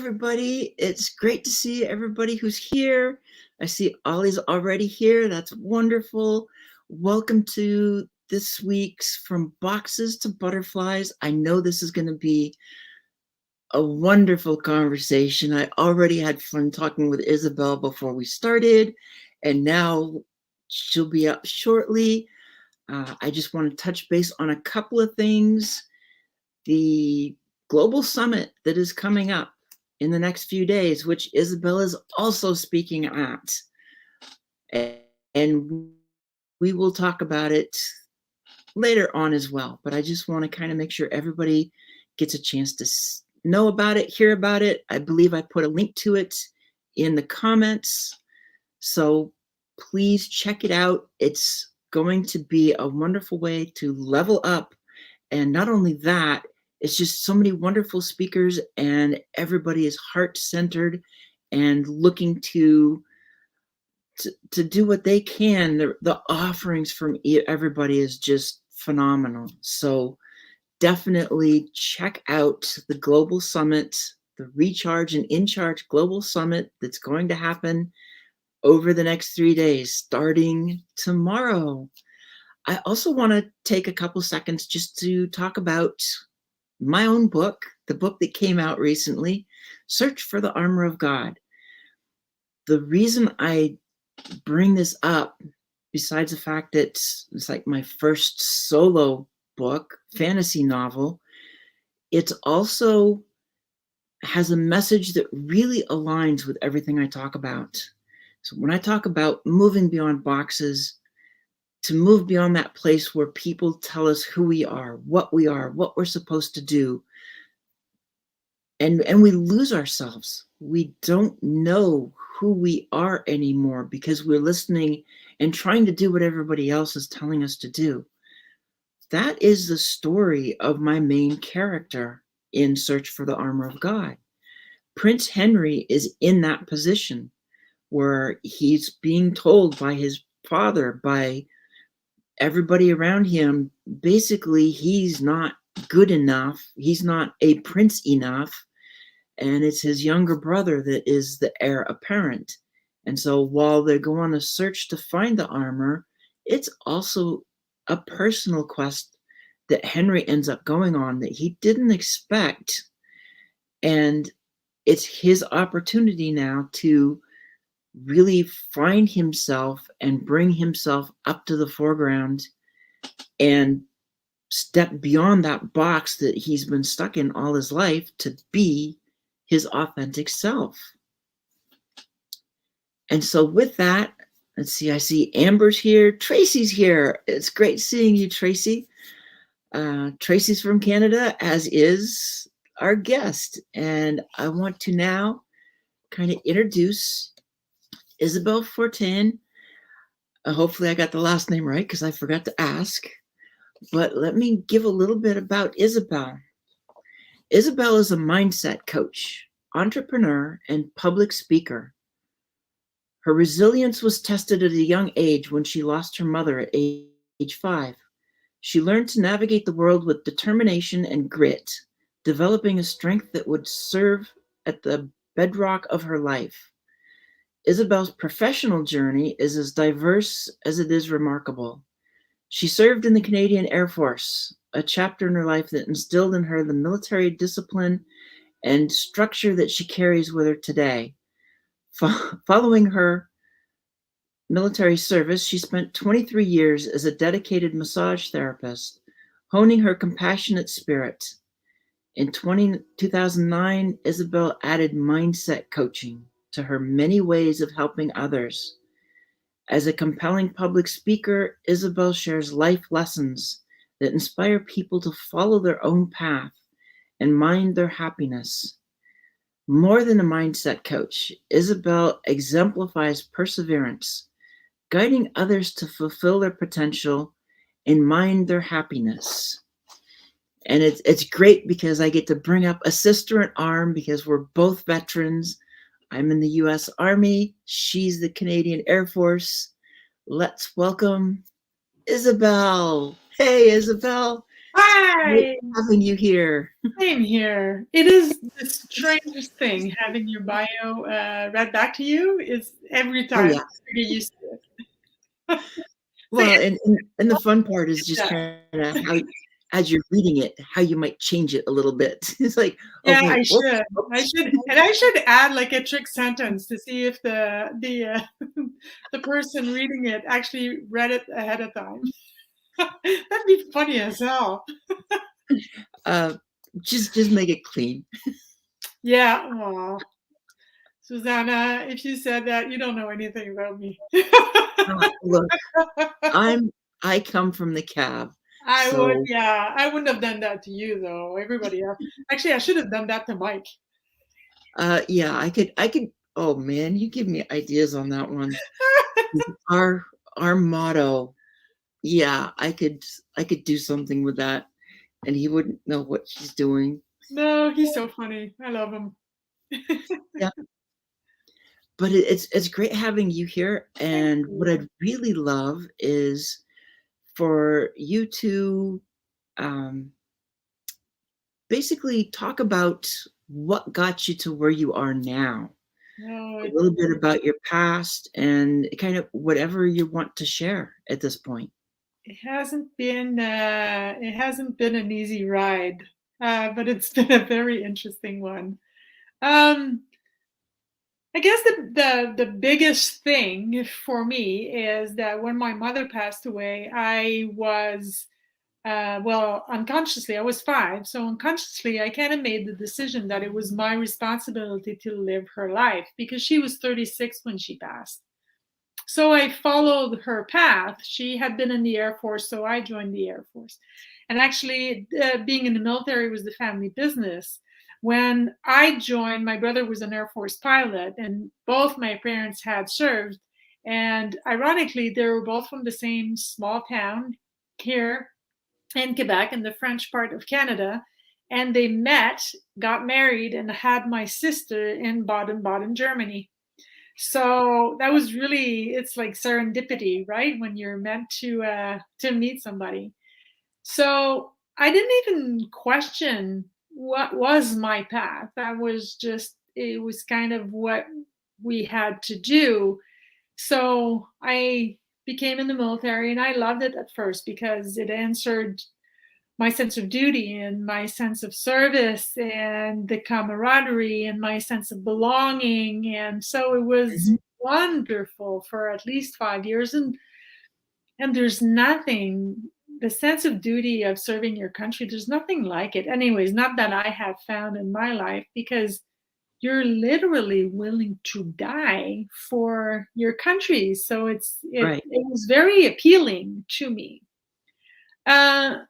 everybody. It's great to see everybody who's here. I see Ollie's already here. That's wonderful. Welcome to this week's From Boxes to Butterflies. I know this is going to be a wonderful conversation. I already had fun talking with Isabelle before we started, and now she'll be up shortly. I just want to touch base on a couple of things. The global summit that is coming up in the next few days, which Isabelle is also speaking at. And we will talk about it later on as well. But I just want to kind of make sure everybody gets a chance to know about it, hear about it. I believe I put a link to it in the comments. So please check it out. It's going to be a wonderful way to level up. And not only that, it's just so many wonderful speakers, and everybody is heart-centered and looking to do what they can. The offerings from everybody is just phenomenal. So definitely check out the Global Summit, the Recharge and In Charge Global Summit that's going to happen over the next 3 days, starting tomorrow. I also want to take a couple seconds just to talk about my own book, the book that came out recently, Search for the Armor of God. The reason I bring this up, besides the fact that it's like my first solo book, fantasy novel, it also has a message that really aligns with everything I talk about. So when I talk about moving beyond boxes, to move beyond that place where people tell us who we are, what we're supposed to do. And we lose ourselves. We don't know who we are anymore because we're listening and trying to do what everybody else is telling us to do. That is the story of my main character in Search for the Armor of God. Prince Henry is in that position where he's being told by his father, by everybody around him, basically he's not good enough, he's not a prince enough, and it's his younger brother that is the heir apparent. And so while they go on a search to find the armor, it's also a personal quest that Henry ends up going on that he didn't expect, and it's his opportunity now to really find himself and bring himself up to the foreground and step beyond that box that he's been stuck in all his life to be his authentic self. And so with that, let's see, I see Amber's here. Tracy's here. It's great seeing you, Tracy. Tracy's from Canada, as is our guest. And I want to now kind of introduce Isabelle Fortin. Hopefully I got the last name right because I forgot to ask. But let me give a little bit about Isabelle. Isabelle is a mindset coach, entrepreneur, and public speaker. Her resilience was tested at a young age when she lost her mother at age 5. She learned to navigate the world with determination and grit, developing a strength that would serve at the bedrock of her life. Isabelle's professional journey is as diverse as it is remarkable. She served in the Canadian Air Force, a chapter in her life that instilled in her the military discipline and structure that she carries with her today. Following her military service, she spent 23 years as a dedicated massage therapist, honing her compassionate spirit. In 2009, Isabelle added mindset coaching to her many ways of helping others. As a compelling public speaker, Isabelle shares life lessons that inspire people to follow their own path and mind their happiness. More than a mindset coach, Isabelle exemplifies perseverance, guiding others to fulfill their potential and mind their happiness. And it's great because I get to bring up a sister in arm because we're both veterans. I'm in the U.S. Army. She's the Canadian Air Force. Let's welcome Isabelle. Hey, Isabelle. Great Hi! having you here. Same here. It is the strangest thing having your bio read back to you is every Oh, time yeah. I get used to it. Say Well, and the fun part is just yeah. kinda how as you're reading it, how you might change it a little bit. It's like, "Oh, Yeah, I wait, whoops, should. I whoops." should, and I should add like a trick sentence to see if the the person reading it actually read it ahead of time. That'd be funny as hell. Uh, just make it clean. Yeah. Aw. Susanna, if you said that, you don't know anything about me. Look, I come from the cab, I would, so, yeah. I wouldn't have done that to you though. Everybody else. Actually, I should have done that to Mike. yeah, I could oh, man, you give me ideas on that one. Our our motto, yeah, I could do something with that, and he wouldn't know what he's doing. No, he's so funny. I love him. Yeah. But it's great having you here, Thank and what you. I'd really love is for you to, um, basically talk about what got you to where you are now. No, A little bit about your past and kind of whatever you want to share at this point. it hasn't been an easy ride, but it's been a very interesting one. Um, I guess the biggest thing for me is that when my mother passed away, I was well, unconsciously, I was 5. So unconsciously, I kind of made the decision that it was my responsibility to live her life because she was 36 when she passed. So I followed her path. She had been in the Air Force, so I joined the Air Force. And actually, being in the military was the family business. When I joined, my brother was an Air Force pilot, and both my parents had served. And ironically, they were both from the same small town here in Quebec, in the French part of Canada. And they met, got married, and had my sister in Baden Baden, Germany. So that was really, it's like serendipity, right? When you're meant to meet somebody. So I didn't even question what was my path. That was just, it was kind of what we had to do. So I became in the military and I loved it at first because it answered my sense of duty and my sense of service and the camaraderie and my sense of belonging. And so it was Mhm. wonderful for at least 5 years. And there's nothing, the sense of duty of serving your country, there's nothing like it. Anyways, not that I have found in my life, because you're literally willing to die for your country. So Right. it was very appealing to me. Uh,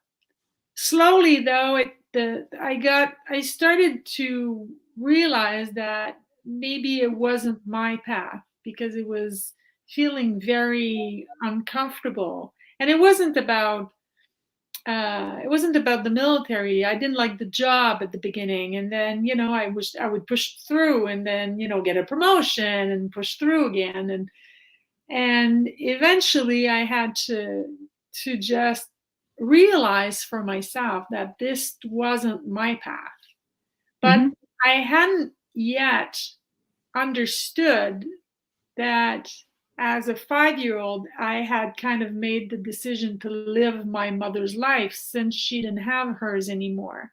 Slowly though, I started to realize that maybe it wasn't my path because it was feeling very uncomfortable. And it wasn't about the military. I didn't like the job at the beginning, and then I wish I would push through, and then get a promotion and push through again, and eventually I had to just realize for myself that this wasn't my path. But Mhm. I hadn't yet understood that as a 5-year-old, I had kind of made the decision to live my mother's life since she didn't have hers anymore.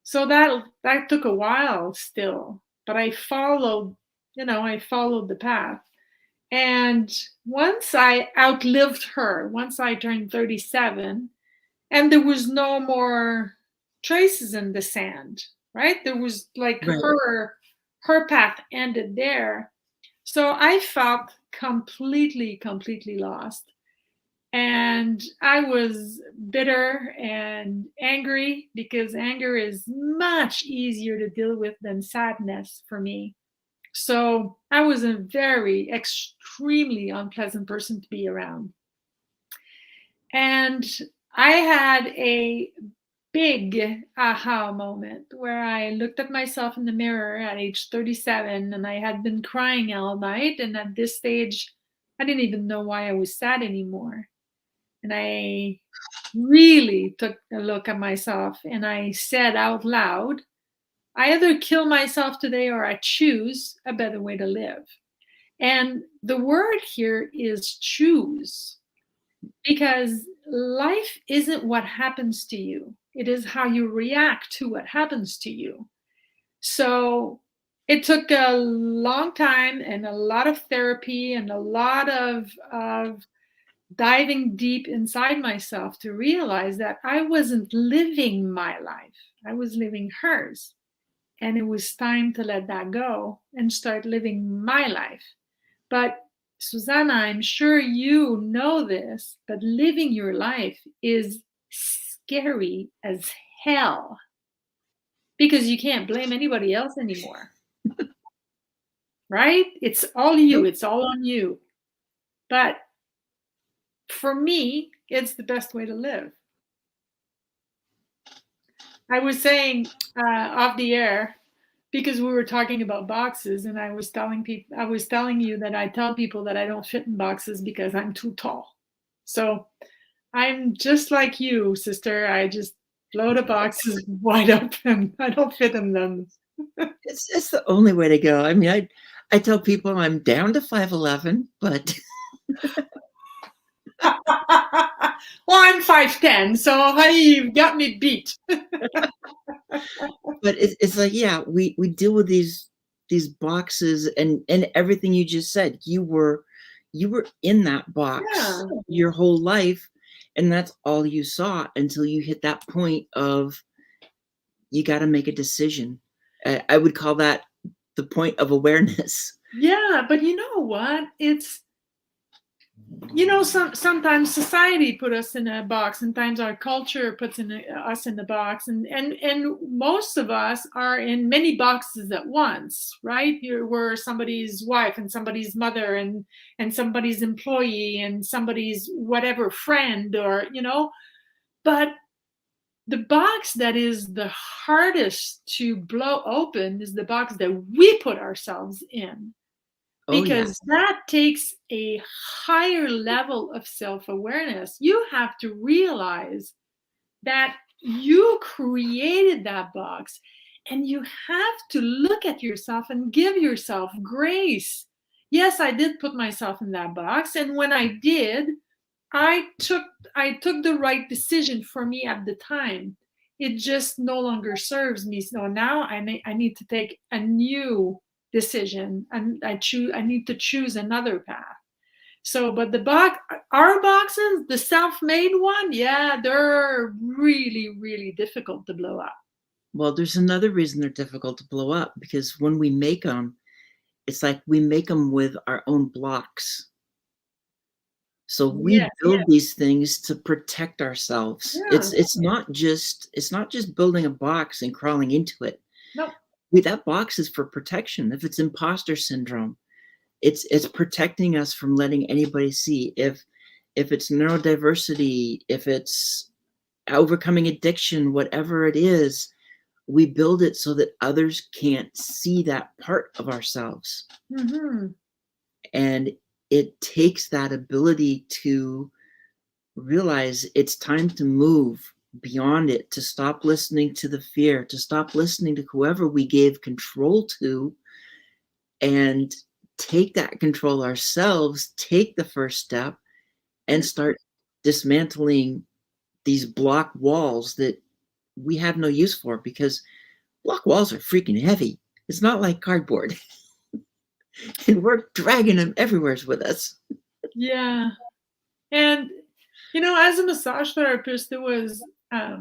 So that took a while still, but I followed the path. And once I outlived her, once I turned 37, and there was no more traces in the sand, right? There was like Right. her path ended there. So I felt completely lost. And I was bitter and angry because anger is much easier to deal with than sadness for me. So I was a very extremely unpleasant person to be around. And I had a big aha moment where I looked at myself in the mirror at age 37 and I had been crying all night. And at this stage, I didn't even know why I was sad anymore. and I really took a look at myself and I said out loud, I either kill myself today or I choose a better way to live. And the word here is choose, because life isn't what happens to you, it is how you react to what happens to you. So it took a long time and a lot of therapy and a lot of diving deep inside myself to realize that I wasn't living my life, I was living hers. And it was time to let that go and start living my life. But Susanna, I'm sure you know this, but living your life is scary as hell because you can't blame anybody else anymore. Right? It's all you, Nope. it's all on you. But for me, it's the best way to live. I was saying off the air, because we were talking about boxes, and I was telling you that I tell people that I don't fit in boxes because I'm too tall. So I'm just like you, sister. I just blow the boxes wide open. I don't fit in them. It's the only way to go. I mean, I tell people I'm down to 5'11", but Well, I'm 5'10", so honey, you've got me beat. but it's like, yeah, we deal with these boxes and everything you just said. You were in that box Yeah. your whole life, and that's all you saw until you hit that point of you got to make a decision. I would call that the point of awareness. Yeah, but you know what? It's sometimes society put us in a box, sometimes our culture puts us in the box, and most of us are in many boxes at once, right? We're somebody's wife and somebody's mother and somebody's employee and somebody's whatever friend, or but the box that is the hardest to blow open is the box that we put ourselves in, Oh yeah. because that takes a higher level of self-awareness. You have to realize that you created that box, and you have to look at yourself and give yourself grace. Yes, I did put myself in that box, and when I did, I took I took the right decision for me at the time. It just no longer serves me. So now I need to take a new decision, and I need to choose another path. So, but our boxes, the self-made one, yeah, they're really, really difficult to blow up. Well, there's another reason they're difficult to blow up, because when we make them, it's like we make them with our own blocks. So we Yes, build these things to protect ourselves. yeah, It's not just building a box and crawling into it. no, That box is for protection. If it's imposter syndrome, it's protecting us from letting anybody see. If it's neurodiversity, if it's overcoming addiction, whatever it is, we build it so that others can't see that part of ourselves. hmm, And it takes that ability to realize it's time to move beyond it, to stop listening to the fear, to stop listening to whoever we gave control to, and take that control ourselves, take the first step, and start dismantling these block walls that we have no use for, because block walls are freaking heavy. It's not like cardboard. And we're dragging them everywhere with us. yeah. And as a massage therapist, I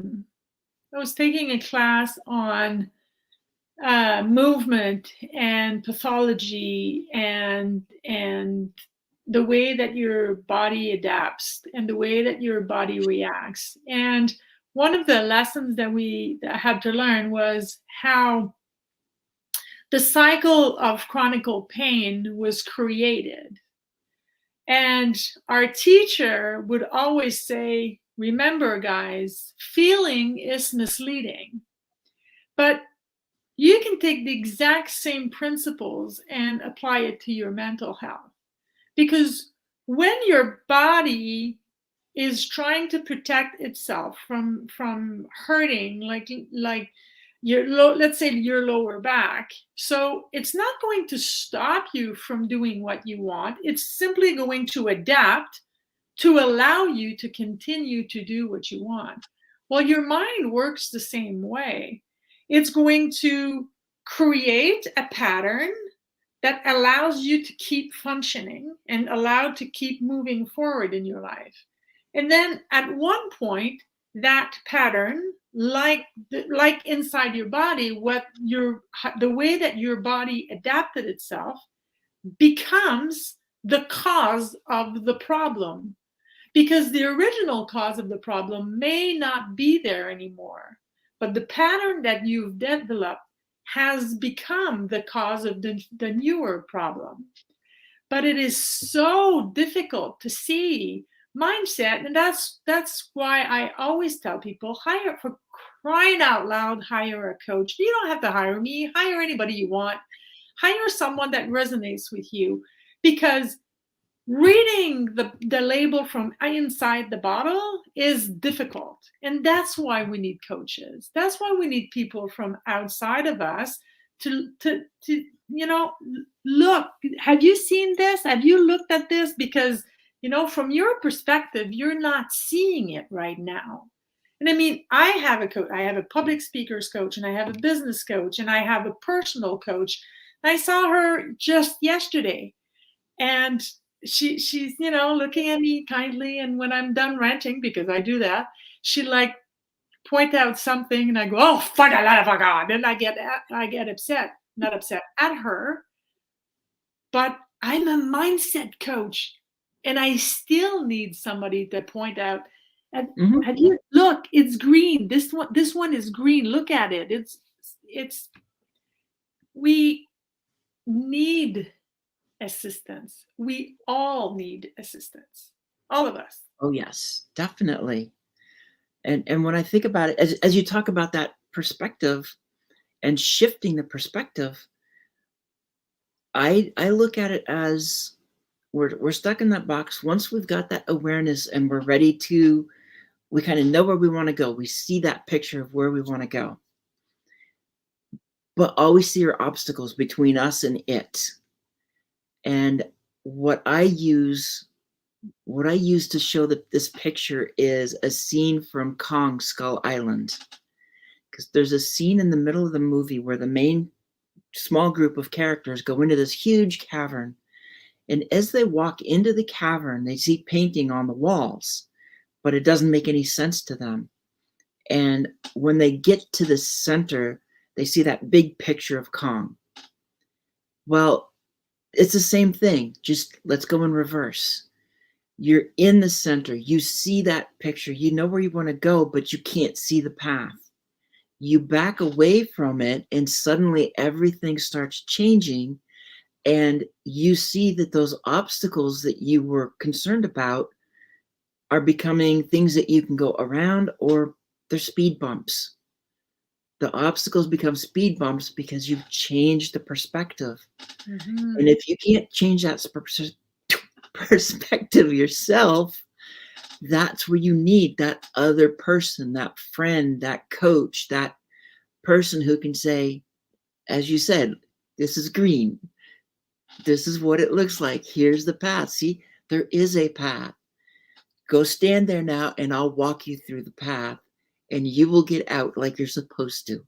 was taking a class on movement and pathology and the way that your body adapts and the way that your body reacts. And one of the lessons that we had to learn was how the cycle of chronic pain was created. And our teacher would always say, remember, guys, feeling is misleading. But you can take the exact same principles and apply it to your mental health. Because when your body is trying to protect itself from hurting, like your let's say your lower back. So it's not going to stop you from doing what you want. It's simply going to adapt to allow you to continue to do what you want. Well, your mind works the same way. It's going to create a pattern that allows you to keep functioning and allowed to keep moving forward in your life. And then at one point, that pattern, like inside your body, the way that your body adapted itself becomes the cause of the problem, because the original cause of the problem may not be there anymore, but the pattern that you've developed has become the cause of the newer problem. But it is so difficult to see mindset, and that's why I always tell people, hire, for crying out loud, hire a coach. You don't have to hire me, hire anybody you want. Hire someone that resonates with you, because reading the label from inside the bottle is difficult. And that's why we need coaches. That's why we need people from outside of us to look, have you seen this? Have you looked at this? Because, from your perspective, you're not seeing it right now. And I mean, I have a coach, I have a public speakers coach, and I have a business coach, and I have a personal coach. I saw her just yesterday, and she's looking at me kindly, and when I'm done ranting, because I do that, she like point out something, and I go, oh, fuck a lot of God, and I get upset, not upset at her, but I'm a mindset coach, and I still need somebody to point out, have you look, it's green, this one is green, look at it, it's we need assistance. We all need assistance. All of us. Oh yes, definitely. And when I think about it, as you talk about that perspective and shifting the perspective, I look at it as we're stuck in that box. Once we've got that awareness and we're ready to, we kind of know where we want to go. We see that picture of where we want to go. But all we see are obstacles between us and it. And what I use to show that this picture is a scene from Kong Skull Island. Because there's a scene in the middle of the movie where the main small group of characters go into this huge cavern. And as they walk into the cavern, they see painting on the walls, but it doesn't make any sense to them. And when they get to the center, they see that big picture of Kong. Well, it's the same thing. Just let's go in reverse. You're in the center. You see that picture. You know where you want to go, but you can't see the path. You back away from it, and suddenly everything starts changing. And you see that those obstacles that you were concerned about are becoming things that you can go around, or they're speed bumps. The obstacles become speed bumps because you've changed the perspective. Mm-hmm. And if you can't change that perspective yourself, that's where you need that other person, that friend, that coach, that person who can say, as you said, this is green. This is what it looks like. Here's the path. See, there is a path. Go stand there now, and I'll walk you through the path, and you will get out like you're supposed to.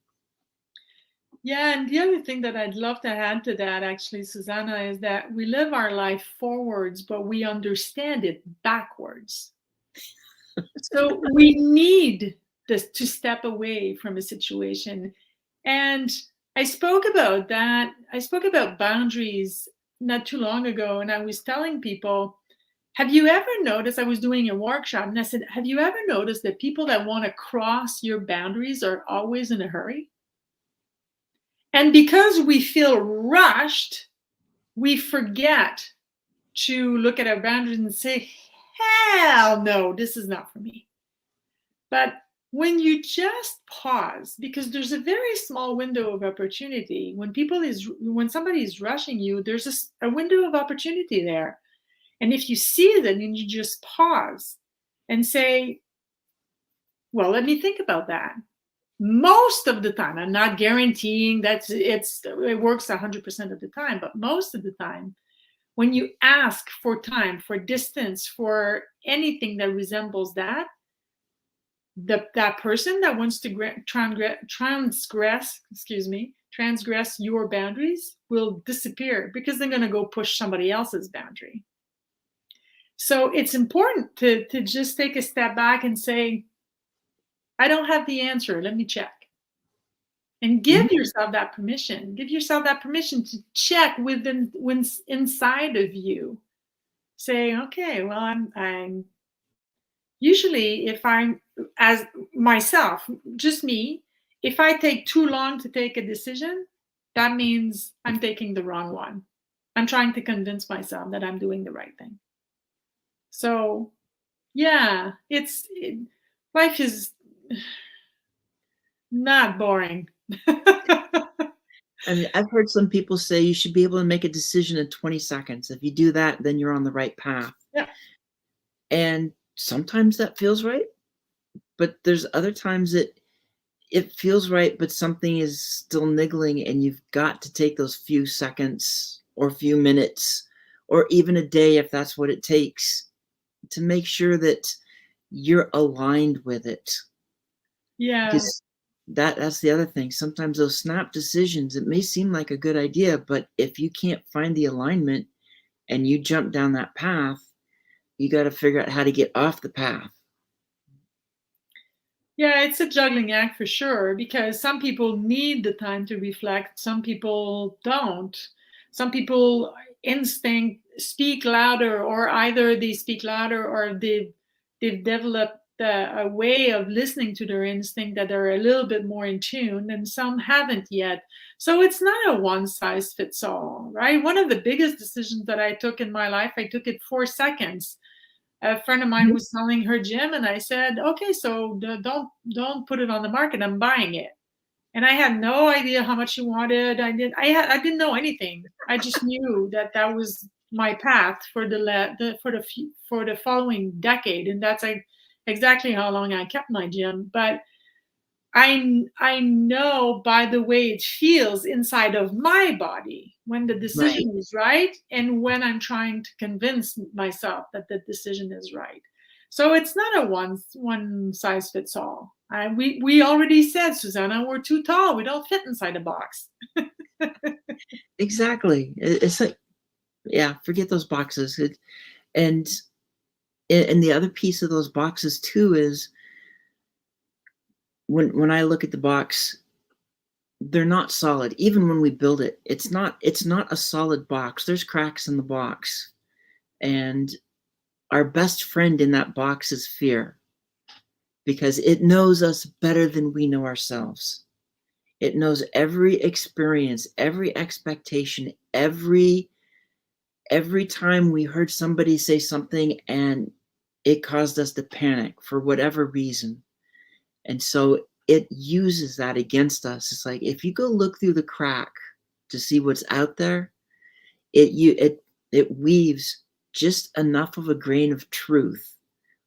Yeah, and the other thing that I'd love to add to that, actually, Susanna, is that we live our life forwards, but we understand it backwards. So we need this to step away from a situation. And I spoke about that. I spoke about boundaries not too long ago, and I was telling people, have you ever noticed, I was doing a workshop, and I said, have you ever noticed that people that want to cross your boundaries are always in a hurry? And because we feel rushed, we forget to look at our boundaries and say, hell no, this is not for me. But when you just pause, because there's a very small window of opportunity, when somebody is rushing you, there's a window of opportunity there. And if you see that and you just pause and say, well, let me think about that. Most of the time, I'm not guaranteeing that it works 100% of the time, but most of the time, when you ask for time, for distance, for anything that resembles that, that person that wants to transgress your boundaries will disappear, because they're going to go push somebody else's boundary. So it's important to just take a step back and say, I don't have the answer, let me check. And Mhm. give yourself that permission. Give yourself that permission to check within inside of you. Say, okay, well, I'm usually, if I'm, as myself, just me, if I take too long to take a decision, that means I'm taking the wrong one. I'm trying to convince myself that I'm doing the right thing. So yeah, life is not boring. I mean, I've heard some people say you should be able to make a decision in 20 seconds. If you do that, then you're on the right path. Yeah. And sometimes that feels right, but there's other times that it feels right, but something is still niggling, and you've got to take those few seconds or few minutes or even a day, if that's what it takes, to make sure that you're aligned with it. Yeah. Because that's the other thing. Sometimes those snap decisions, it may seem like a good idea, but if you can't find the alignment and you jump down that path, you got to figure out how to get off the path. Yeah, it's a juggling act for sure, because some people need the time to reflect, some people don't. Some people instinct speak louder, or either they speak louder or they've developed a way of listening to their instinct that are a little bit more in tune, and some haven't yet. So it's not a one size fits all, right? One of the biggest decisions that I took in my life, I took it 4 seconds. A friend of mine Mhm. was selling her gym, and I said, okay, so don't put it on the market, I'm buying it. And I had no idea how much she wanted. I didn't know anything. I just knew that that was my path for for the following decade, and that's like exactly how long I kept my gym. But I know by the way it feels inside of my body when the Right. decision is right, and when I'm trying to convince myself that the decision is right. So it's not a one size fits all. We already said, Susanna, we're too tall. We don't fit inside a box. Exactly. It's like, yeah, forget those boxes. And and the other piece of those boxes too is when I look at the box, they're not solid. Even when we build it, it's not a solid box. There's cracks in the box. And our best friend in that box is fear, because it knows us better than we know ourselves. It knows every experience, every expectation, every time we heard somebody say something and it caused us to panic for whatever reason. And so it uses that against us. It's like if you go look through the crack to see what's out there, it weaves just enough of a grain of truth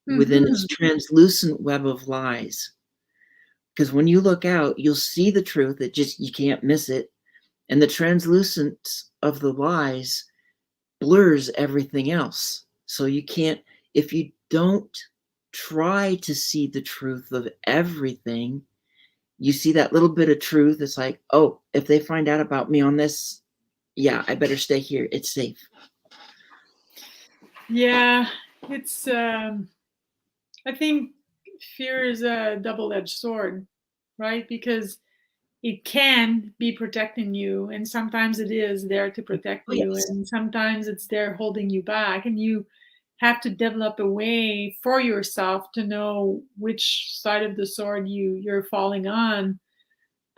within its Mhm. translucent web of lies. Because when you look out, you'll see the truth. It just, you can't miss it. And the translucence of the lies blurs everything else. So you can't, if you don't try to see the truth of everything, you see that little bit of truth. It's like, oh, if they find out about me on this, yeah, I better stay here. It's safe. Yeah, it's I think fear is a double-edged sword, right? Because it can be protecting you, and sometimes it is there to protect Oh, you, yes. and sometimes it's there holding you back, and you have to develop a way for yourself to know which side of the sword you're falling on.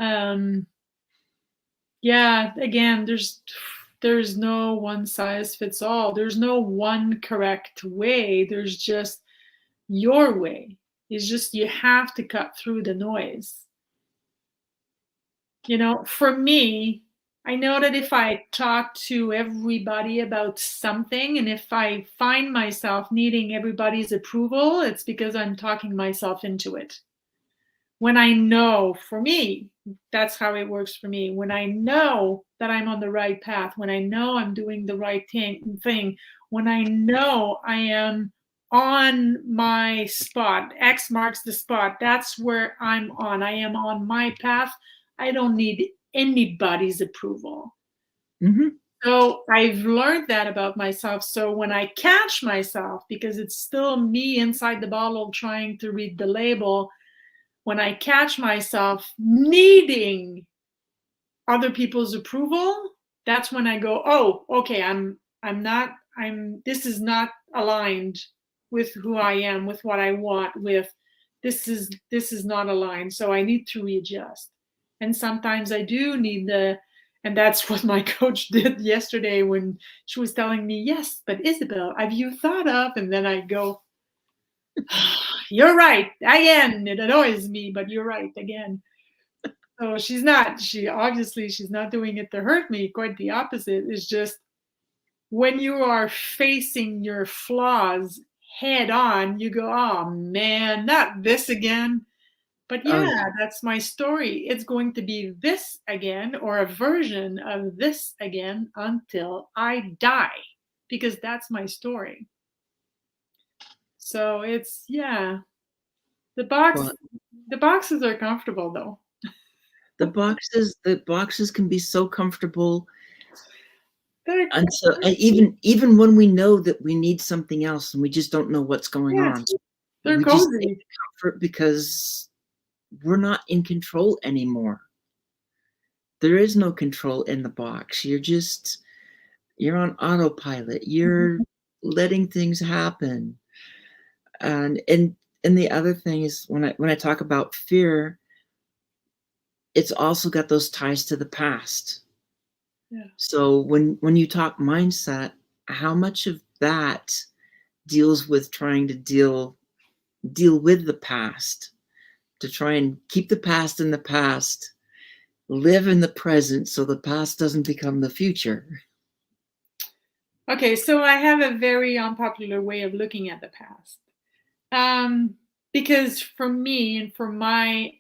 um yeah, again, there's no one size fits all. There's no one correct way. There's just your way. It's just you have to cut through the noise. For me, I know that if I talk to everybody about something, and if I find myself needing everybody's approval, it's because I'm talking myself into it. When I know, for me, that's how it works for me. When I know that I'm on the right path, when I know I'm doing the right thing, when I know I am on my spot, X marks the spot, that's where I'm on. I am on my path. I don't need anybody's approval. Mm-hmm. So I've learned that about myself. So when I catch myself, because it's still me inside the bottle trying to read the label, when I catch myself needing other people's approval, that's when I go, oh, okay, this is not aligned with who I am, with what I want, with this is not aligned. So I need to readjust. And sometimes I do need and that's what my coach did yesterday when she was telling me, yes, but Isabelle, have you thought of? And then I go, you're right again. It annoys me, but you're right again. So she's not doing it to hurt me. Quite the opposite. It's just when you are facing your flaws head on, you go, oh man, not this again. But Oh yeah, yeah. that's my story. It's going to be this again, or a version of this again until I die, because that's my story. So it's, yeah, the box, Well, the boxes are comfortable though. the boxes can be so comfortable. They're, And so, and even when we know that we need something else and we just don't know what's going yes, on, they're we just take cozy. the comfort because we're not in control anymore. There is no control in the box. You're on autopilot. You're letting things happen. And the other thing is when I talk about fear, it's also got those ties to the past. Yeah. So when you talk mindset, how much of that deals with trying to deal with the past, to try and keep the past in the past, live in the present so the past doesn't become the future. Okay, so I have a very unpopular way of looking at the past. Because for me and for my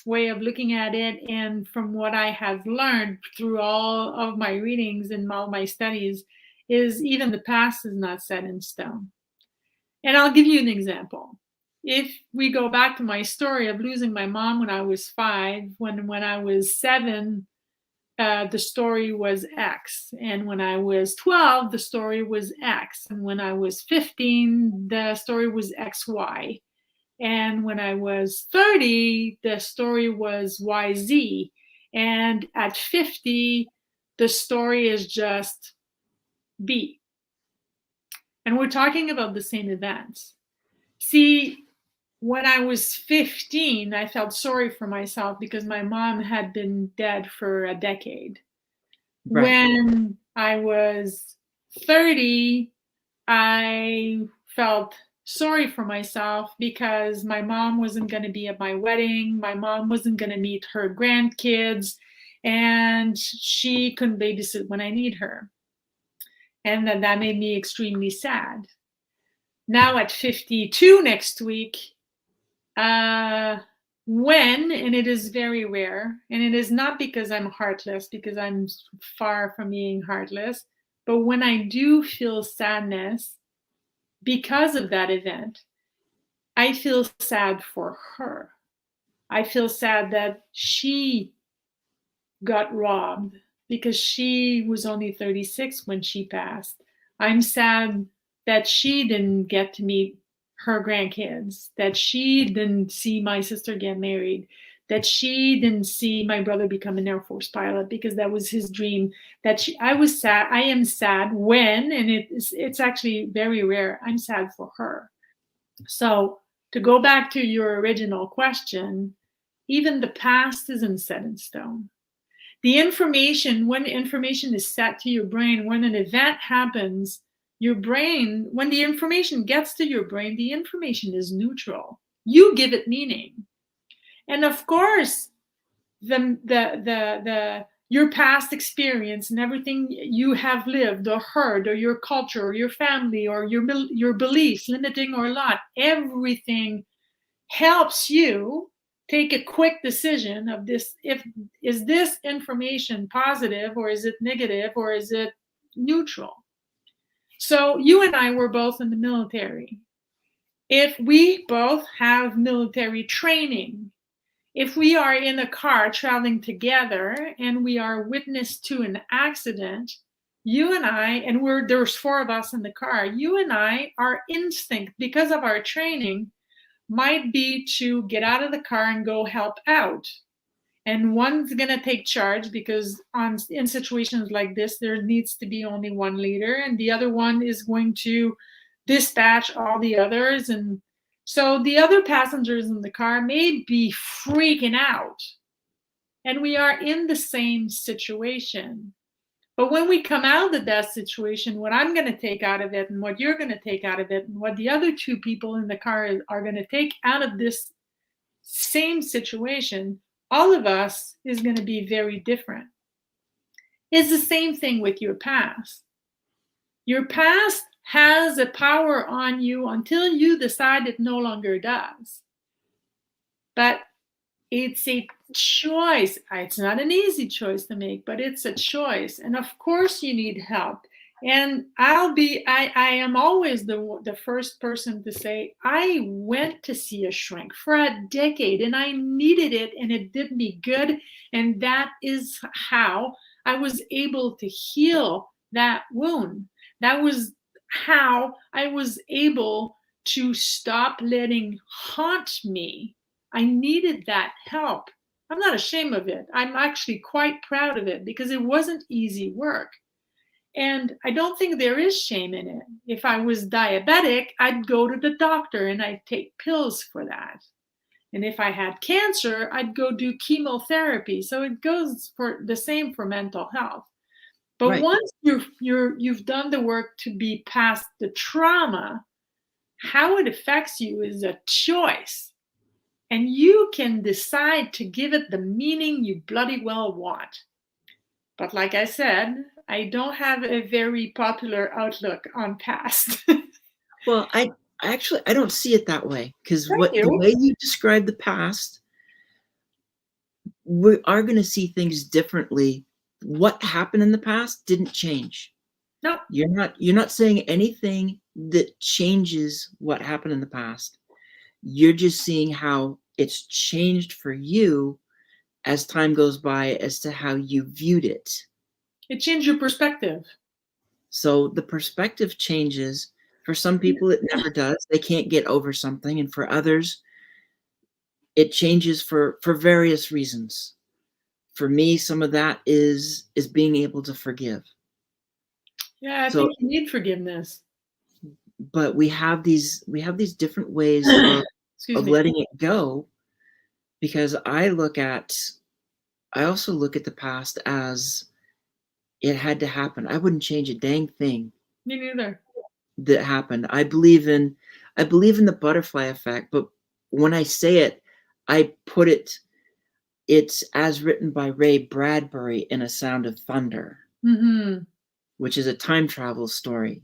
way of looking at it, and from what I have learned through all of my readings and all my studies, is even the past is not set in stone. And I'll give you an example. If we go back to my story of losing my mom when I was 5, when I was 7, the story was X. And when I was 12, the story was X. And when I was 15, the story was XY. And when I was 30, the story was YZ. And at 50, the story is just B. And we're talking about the same events. See, when I was 15, I felt sorry for myself because my mom had been dead for a decade. Right. When I was 30, I felt sorry for myself because my mom wasn't going to be at my wedding. My mom wasn't going to meet her grandkids, and she couldn't babysit when I need her. And that made me extremely sad. Now at 52 next week, uh, and it is very rare, and it is not because I'm heartless, because I'm far from being heartless, but when I do feel sadness because of that event, I feel sad for her. I feel sad that she got robbed because she was only 36 when she passed. I'm sad that she didn't get to meet her grandkids, that she didn't see my sister get married, that she didn't see my brother become an Air Force pilot because that was his dream. I was sad. I am sad when, and it's actually very rare, I'm sad for her. So to go back to your original question, even the past isn't set in stone. The information, when information is set to your brain, when an event happens, your brain, when the information gets to your brain, the information is neutral. You give it meaning. And of course, the your past experience and everything you have lived or heard, or your culture or your family or your beliefs, limiting or not, everything helps you take a quick decision of this. If is this information positive, or is it negative, or is it neutral? So you and I were both in the military. If we both have military training, if we are in a car traveling together and we are witness to an accident, you and I, and there's four of us in the car, you and I, our instinct, because of our training, might be to get out of the car and go help out. And one's going to take charge, because in situations like this, there needs to be only one leader, and the other one is going to dispatch all the others. And so the other passengers in the car may be freaking out, and we are in the same situation. But when we come out of that situation, what I'm going to take out of it, and what you're going to take out of it, and what the other two people in the car are going to take out of this same situation, all of us is going to be very different. It's the same thing with your past. Your past has a power on you until you decide it no longer does. But it's a choice. It's not an easy choice to make, but it's a choice. And of course you need help. And I am always the first person to say, I went to see a shrink for a decade and I needed it and it did me good. And that is how I was able to heal that wound. That was how I was able to stop letting haunt me. I needed that help. I'm not ashamed of it. I'm actually quite proud of it, because it wasn't easy work. And I don't think there is shame in it. If I was diabetic, I'd go to the doctor and I'd take pills for that. And if I had cancer, I'd go do chemotherapy. So it goes for the same for mental health. But Right. once you've done the work to be past the trauma, how it affects you is a choice. And you can decide to give it the meaning you bloody well want. But like I said, I don't have a very popular outlook on past. Well, I don't see it that way, because Thank the you. way you describe the past, we are going to see things differently. What happened in the past didn't change. No, You're not saying anything that changes what happened in the past. You're just seeing how it's changed for you as time goes by, as to how you viewed it. it changed your perspective. So the perspective changes. For some people, it never does. They can't get over something. And for others, it changes for various reasons. For me, some of that is being able to forgive. Yeah, I So, think you need forgiveness. but we have these different ways Excuse of me. letting it go, because I also look at the past as it had to happen. I wouldn't change a dang thing Me neither. that happened. I believe in the butterfly effect, but when I say it, I put it's as written by Ray Bradbury in A Sound of Thunder, Mm-hmm. which is a time travel story.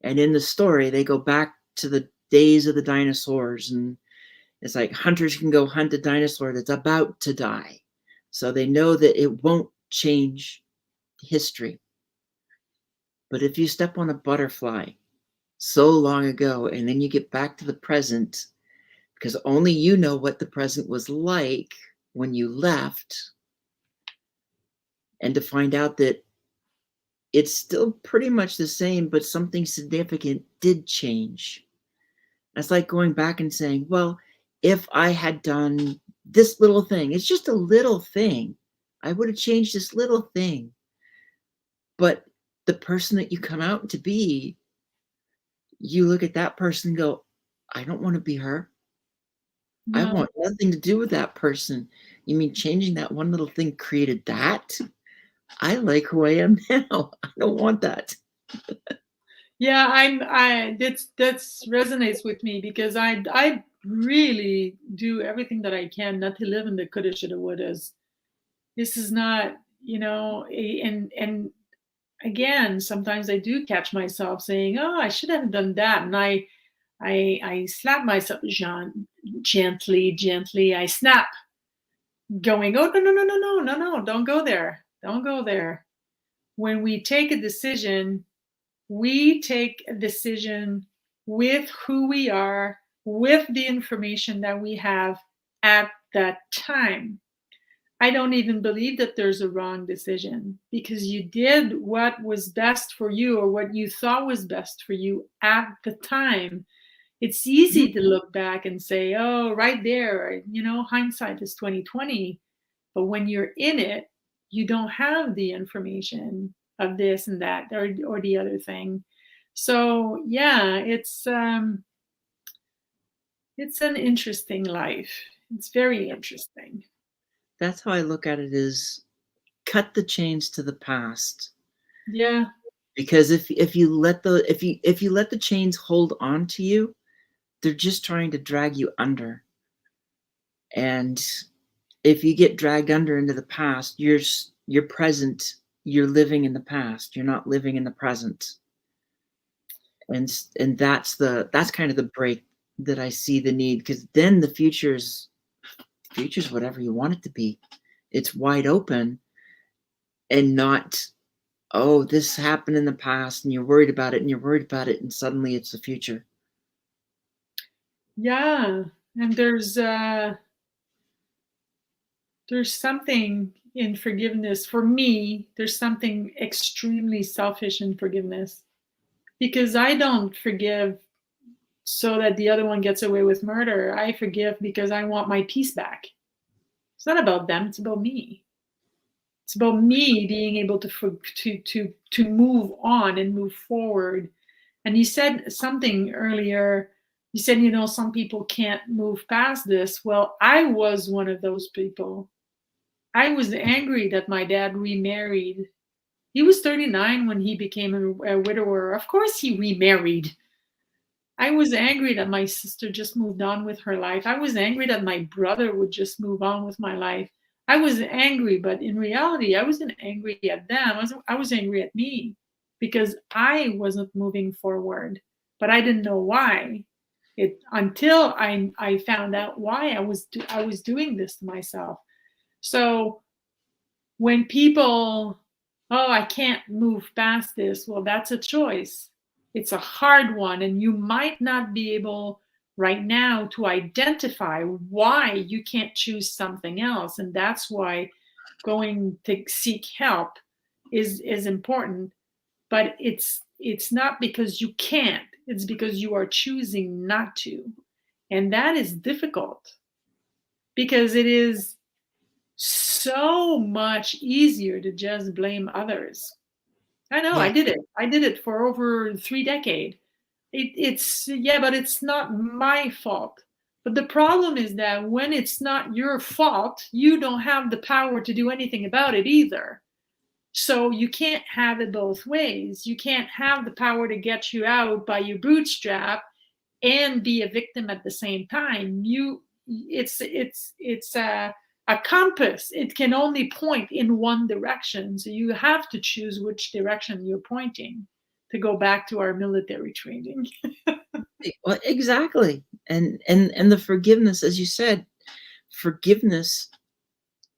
And in the story, they go back to the days of the dinosaurs, and it's like hunters can go hunt a dinosaur that's about to die. So they know that it won't change history. But if you step on a butterfly so long ago and then you get back to the present, because only you know what the present was like when you left, and to find out that it's still pretty much the same, but something significant did change. That's like going back and saying, well, if I had done this little thing, it's just a little thing, I would have changed this little thing. But the person that you come out to be, you look at that person and go, I don't want to be her. I No. want nothing to do with that person. You mean changing that one little thing created that? I like who I am now. I don't want that. Yeah, that's resonates with me, because I really do everything that I can not to live in the coulda, shoulda, wouldas. This is not. and again, sometimes I do catch myself saying, "Oh, I should have done that," and I slap myself gently, gently. I snap, going, "Oh, no, no, no, no, no, no, no! Don't go there! Don't go there!" When we take a decision with who we are, with the information that we have at that time. I don't even believe that there's a wrong decision because you did what was best for you or what you thought was best for you at the time. It's easy to look back and say, "Oh, right there, hindsight is 2020." But when you're in it, you don't have the information of this and that or the other thing. So yeah, it's an interesting life. It's very interesting. That's how I look at it, is cut the chains to the past. Yeah. Because if you let the chains hold on to you, they're just trying to drag you under. And if you get dragged under into the past, you're present, you're living in the past, you're not living in the present. And that's kind of the break that I see the need, because then the future's whatever you want it to be. It's wide open, and not, oh, this happened in the past and you're worried about it and you're worried about it and suddenly it's the future. Yeah. And there's something in forgiveness. For me, there's something extremely selfish in forgiveness because I don't forgive so that the other one gets away with murder. I forgive because I want my peace back. It's not about them, it's about me. It's about me being able to move on and move forward. And you said something earlier. You said, some people can't move past this. Well, I was one of those people. I was angry that my dad remarried. He was 39 when he became a widower. Of course, he remarried. I was angry that my sister just moved on with her life. I was angry that my brother would just move on with my life. I was angry, but in reality, I wasn't angry at them. I was angry at me because I wasn't moving forward, but I didn't know why. It until I found out why I was doing this to myself. So when people, "Oh, I can't move past this," well, that's a choice. It's a hard one, and you might not be able right now to identify why you can't choose something else. And that's why going to seek help is important. But it's not because you can't, it's because you are choosing not to. And that is difficult because it is so much easier to just blame others. I know, Yeah. I did it. I did it for over 3 decades. Yeah, but it's not my fault. But the problem is that when it's not your fault, you don't have the power to do anything about it either. So you can't have it both ways. You can't have the power to get you out by your bootstrap and be a victim at the same time. It's a compass. It can only point in one direction. So you have to choose which direction you're pointing, to go back to our military training. Well, exactly. And the forgiveness, as you said, forgiveness,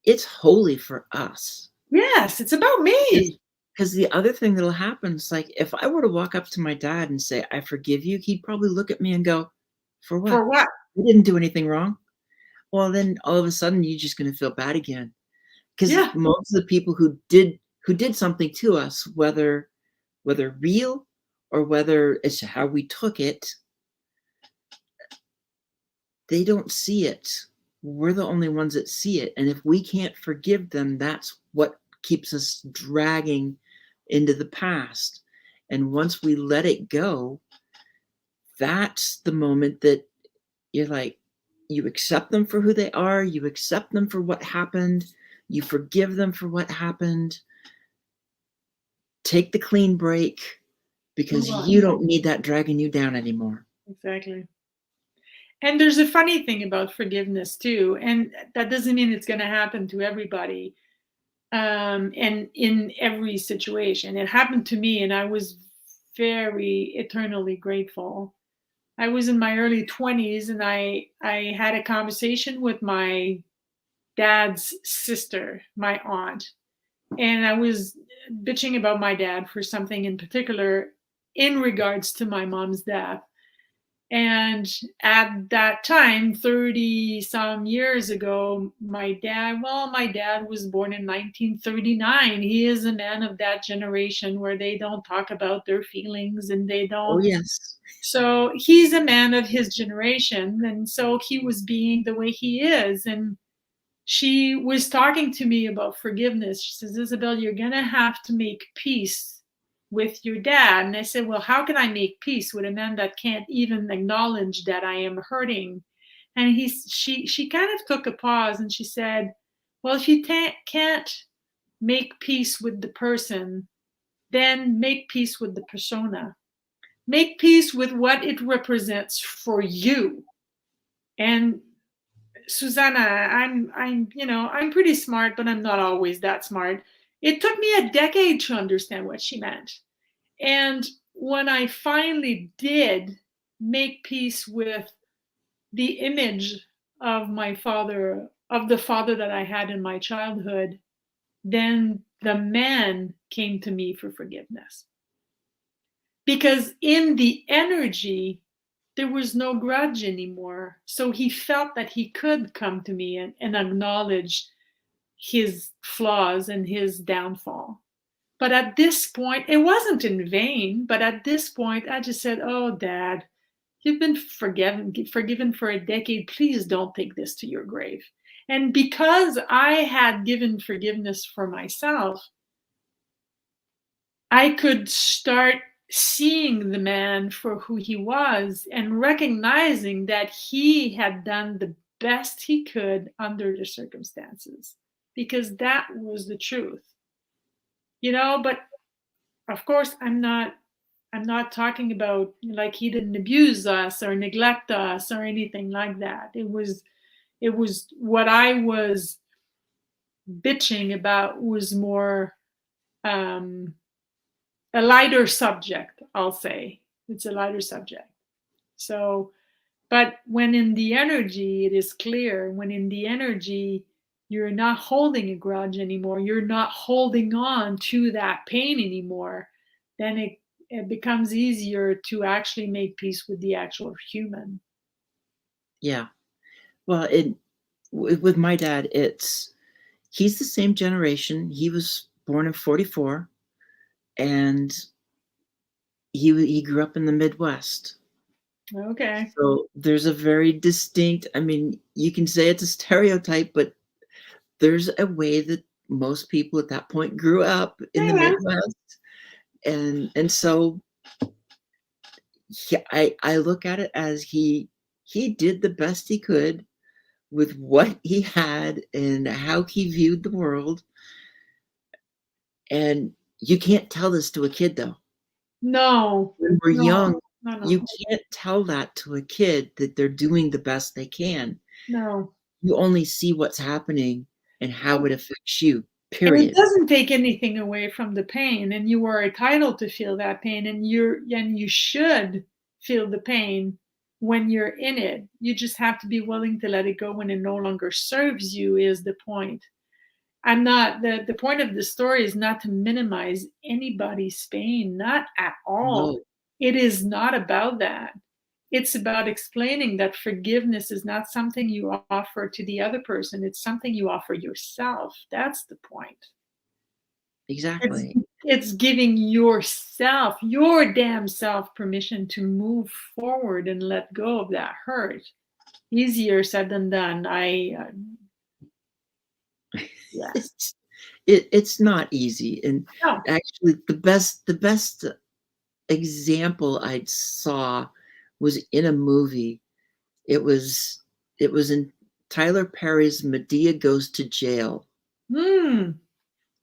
it's holy for us. Yes, it's about me. Because the other thing that'll happen is, like, if I were to walk up to my dad and say, "I forgive you," he'd probably look at me and go, "For what? For what? We didn't do anything wrong." Well, then all of a sudden you're just gonna feel bad again. Because Yeah. most of the people who did something to us, whether real or whether it's how we took it, they don't see it. We're the only ones that see it. And if we can't forgive them, that's what keeps us dragging into the past. And once we let it go, that's the moment that you're like, you accept them for who they are, you accept them for what happened, you forgive them for what happened, take the clean break, because Move on. you don't need that dragging you down anymore. Exactly. And there's a funny thing about forgiveness too, and that doesn't mean it's going to happen to everybody. and in every situation. It happened to me, and I was very eternally grateful. I was in my early 20s, and I had a conversation with my dad's sister, my aunt, and I was bitching about my dad for something in particular in regards to my mom's death. And at that time, 30 some years ago, my dad was born in 1939. He is a man of that generation where they don't talk about their feelings and they Oh, don't. yes. So he's a man of his generation. And so he was being the way he is. And she was talking to me about forgiveness. She says, Isabel, you're going to have to make peace with your dad. And I said, well, how can I make peace with a man that can't even acknowledge that I am hurting? And she kind of took a pause and she said, well, if you can't make peace with the person, then make peace with the persona. Make peace with what it represents for you. And Susanna, I'm pretty smart, but I'm not always that smart. It took me a decade to understand what she meant. And when I finally did make peace with the image of my father, of the father that I had in my childhood, then the man came to me for forgiveness. Because in the energy, there was no grudge anymore. So he felt that he could come to me and acknowledge his flaws and his downfall. But at this point, it wasn't in vain, but at this point, I just said, oh, Dad, you've been forgiven for a decade. Please don't take this to your grave. And because I had given forgiveness for myself, I could start seeing the man for who he was and recognizing that he had done the best he could under the circumstances, because that was the truth. But of course I'm not talking about like he didn't abuse us or neglect us or anything like that. It was what I was bitching about was more um a lighter subject, I'll say. It's a lighter subject. So, but when in the energy, it is clear, when in the energy, you're not holding a grudge anymore, you're not holding on to that pain anymore, then it becomes easier to actually make peace with the actual human. Yeah. Well, with my dad, he's the same generation. He was born in 44, and he grew up in the Midwest. Okay. So there's a very distinct, I mean, you can say it's a stereotype, but there's a way that most people at that point grew up in the Yeah. Midwest. And so I look at it as he did the best he could with what he had and how he viewed the world. And you can't tell this to a kid, though. No, When we're no, young, no, you no, can't tell that to a kid that they're doing the best they can. no. You only see what's happening and how it affects you, And it period. doesn't take anything away from the pain, and you are entitled to feel that pain, and you should feel the pain when you're in it. You just have to be willing to let it go when it no longer serves you, is the point. I'm not the point of the story is not to minimize anybody's pain, not at all. No, It is not about that. It's about explaining that forgiveness is not something you offer to the other person, it's something you offer yourself. That's the point. It's exactly. it's giving yourself, your damn self, permission to move forward and let go of that hurt. Easier said than done. Yes. It's not easy. And No. actually, the best example I saw was in a movie. It was it was in Tyler Perry's Medea Goes to Jail. Hmm.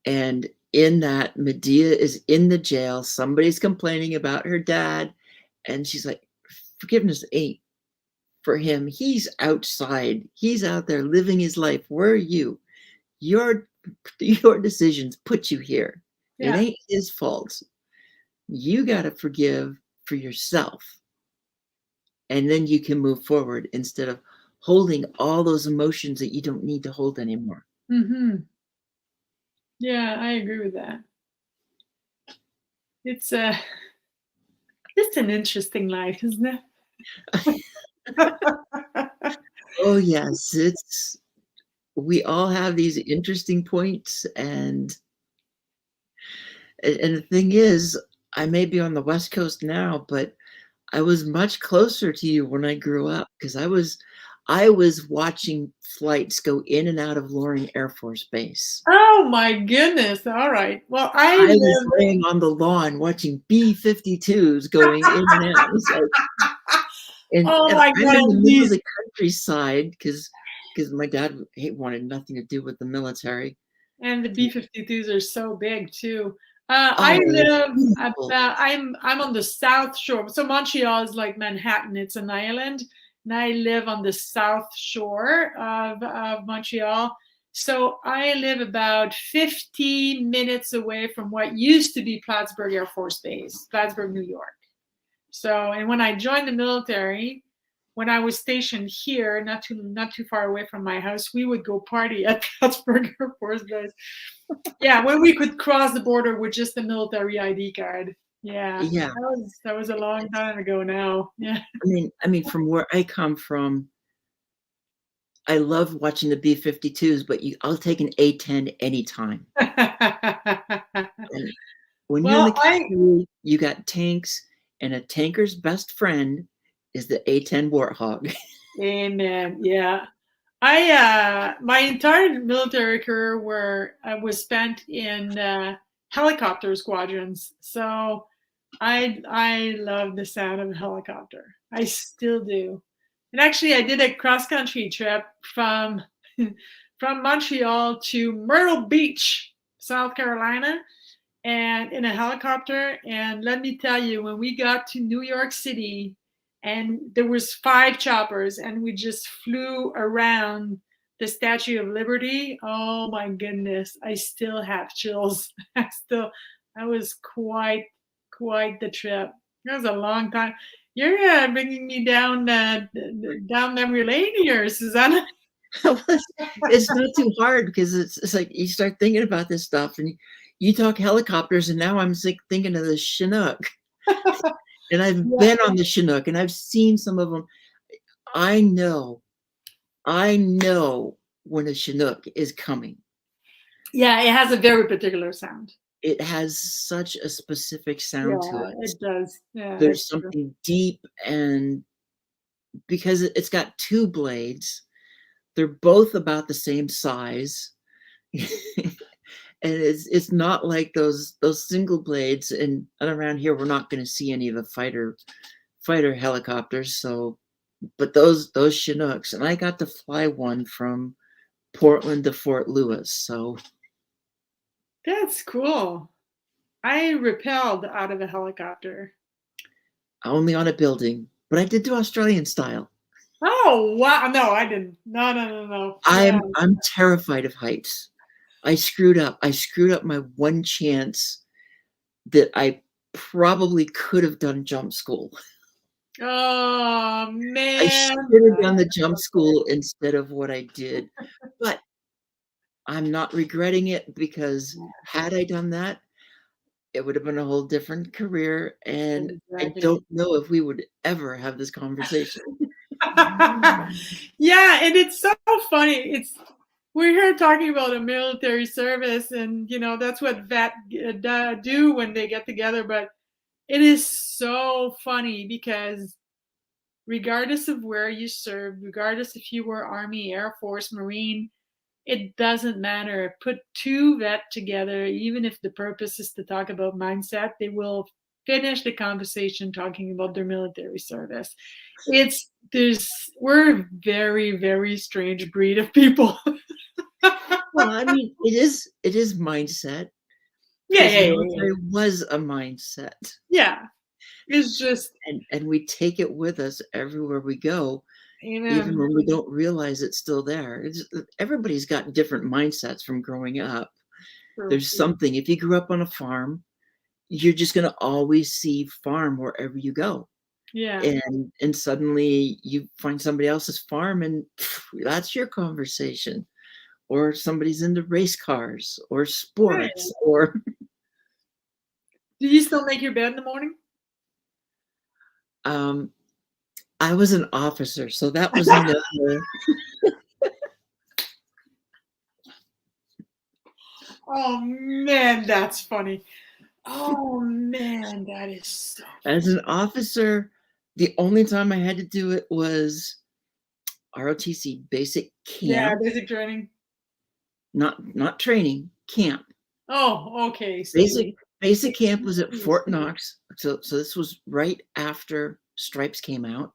And in that, Medea is in the jail. Somebody's complaining about her dad. And she's like, forgiveness ain't for him. He's outside. He's out there living his life. Where are you? You're Your decisions put you here. It Yeah. ain't his fault. You got to forgive for yourself. And then you can move forward instead of holding all those emotions that you don't need to hold anymore. Mhm. Yeah, I agree with that. It's it's an interesting life, isn't it? Oh, yes. We all have these interesting points. And the thing is, I may be on the West Coast now, but I was much closer to you when I grew up because I was watching flights go in and out of Loring Air Force Base. Oh my goodness. All right. Well, I I was live laying on the lawn watching B-52s going in and out. It was like, Oh and my I'm in God, the middle of these the countryside because my dad he wanted nothing to do with the military. and the B-52s are so big too. I Oh, live beautiful. about I'm on the South Shore. So Montreal is like Manhattan. It's an island, and I live on the South Shore of Montreal. So I live about 50 minutes away from what used to be Plattsburgh Air Force Base, Plattsburgh, New York. So, and when I joined the military, when I was stationed here, not too far away from my house, we would go party at Plattsburgh Air Force Base. Yeah, when we could cross the border with just a military ID card. Yeah, Yeah. that was a long time ago now. Yeah. I mean, from where I come from, I love watching the B-52s, but I'll take an A-10 anytime. And when you're in Well, the cavalry, you got tanks, and a tanker's best friend is the A-10 Warthog. amen. Yeah. I my entire military career where I was spent in helicopter squadrons. So I love the sound of a helicopter. I still do. And actually I did a cross country trip from from Montreal to Myrtle Beach, South Carolina, and in a helicopter. And let me tell you, when we got to New York City, and there was 5 choppers, and we just flew around the Statue of Liberty. Oh my goodness, I still have chills. That was quite the trip. That was a long time. You're bringing me down memory lane here, Susanna. It's not too hard because it's like you start thinking about this stuff and you talk helicopters, and now I'm thinking of the Chinook. And I've Yeah, been on the Chinook and I've seen some of them. I know, I know when a Chinook is coming. yeah, it has a very particular sound. It has such a specific sound to Yeah, it. it does. Yeah, There's that's true. something deep, and because it's got two blades, they're both about the same size. And it's not like those single blades, and around here we're not going to see any of the fighter helicopters. So but those Chinooks, and I got to fly one from Portland to Fort Lewis, so That's cool. I repelled out of a helicopter. only on a building, but I did do Australian style. Oh wow! No, I didn't. No, no, no, no. Yeah. I'm terrified of heights. I screwed up my one chance that I probably could have done jump school. Oh I man. should have done the jump school instead of what I did, but I'm not regretting it because had I done that, it would have been a whole different career, and I Exactly. don't know if we would ever have this conversation. Yeah, and it's so funny. It's we're here talking about a military service, and that's what do when they get together. But it is so funny because regardless of where you served, regardless if you were Army, Air Force, Marine, it doesn't matter. Put two vet together, even if the purpose is to talk about mindset, they will finish the conversation talking about their military service. It's there's We're a very, very strange breed of people. Well, I mean, it is mindset Yeah, because yeah, the yeah, yeah. military was a mindset, Yeah. It's just and we take it with us everywhere we go. even Amen. when we don't realize it's still there. Everybody's got different mindsets from growing up. True. There's something, if you grew up on a farm, you're just going to always see farm wherever you go. Yeah. And suddenly you find somebody else's farm and that's your conversation. Or somebody's into race cars or Right. sports or Do you still make your bed in the morning? um, I was an officer, so that was never. Oh man, that's funny. Oh man, that is so As an officer, the only time I had to do it was ROTC basic yeah, camp, basic training. not training, camp. Oh, okay. So Basic you basic camp was at Fort Knox. So this was right after Stripes came out,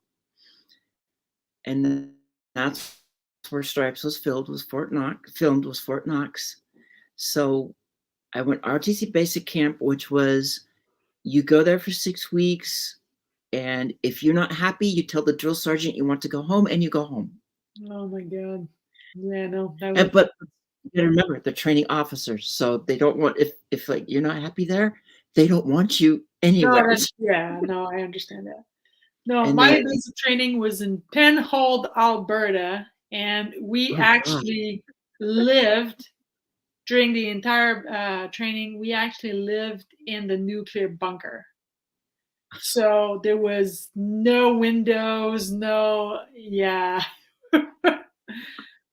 and that's where Stripes was filmed was Fort Knox. So I went ROTC basic camp, which was you go there for 6 weeks, and if you're not happy, you tell the drill sergeant you want to go home, and you go home. oh my God. Yeah, no, that was But you gotta remember, they're training officers, so they don't want if like you're not happy there, they don't want you no, anywhere. that's yeah, no, I understand that. No, And my then, basic training was in Penhold, Alberta, and we oh god, actually lived during the entire training. We actually lived in the nuclear bunker. So there was no windows, no, yeah.